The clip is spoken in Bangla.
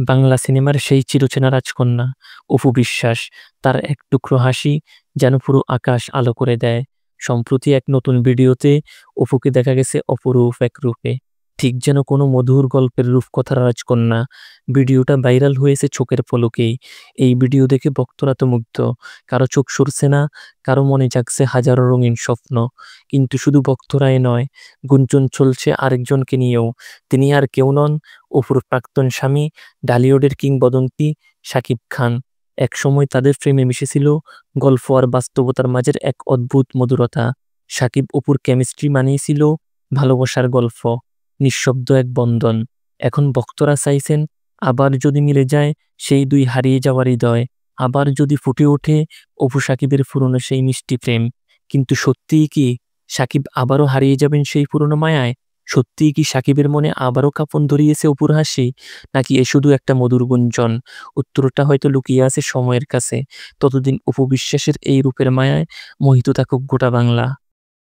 বাংলা সিনেমার সেই চিরচেনা রাজকন্যা অপু বিশ্বাস, তার এক টুকরো হাসি যেন পুরো আকাশ আলো করে দেয়। সম্প্রতি এক নতুন ভিডিওতে অপুকে দেখা গেছে অপরূপ এক রূপে, ঠিক যেন কোনো মধুর গল্পের রূপকথার রাজকন্যা। ভিডিওটা ভাইরাল হয়েছে চোখের পলকেই। এই ভিডিও দেখে ভক্তরা তো মুগ্ধ, কারো চোখ সরছে না, কারো মনে জাগছে হাজারো রঙিন স্বপ্ন। কিন্তু শুধু ভক্তরাই নয়, গুঞ্জন চলছে আরেকজনকে নিয়েও। তিনি আর কেউ নন, অপুর প্রাক্তন স্বামী, ঢালিউডের কিংবদন্তি শাকিব খান। একসময় তাদের প্রেমে মিশেছিল গল্প আর বাস্তবতার মাঝের এক অদ্ভুত মধুরতা। শাকিব অপুর কেমিস্ট্রি মানিয়েছিল ভালোবাসার গল্প, নিঃশব্দ এক বন্ধন। এখন ভক্তরা চাইছেন আবার যদি মিলে যায় সেই দুই হারিয়ে যাওয়ার হৃদয়, আবার যদি ফুটে ওঠে অপু শাকিবের পুরনো সেই মিষ্টি প্রেম। কিন্তু সত্যিই কি শাকিব আবারও হারিয়ে যাবেন সেই পুরনো মায়ায়? সত্যিই কি শাকিবের মনে আবারও কাঁপন ধরিয়েছে অপুর হাসি, নাকি এ শুধু একটা মধুর গুঞ্জন? উত্তরটা হয়তো লুকিয়ে আছে সময়ের কাছে। ততদিন অপু বিশ্বাসের এই রূপের মায়ায় মোহিত থাকুক গোটা বাংলা।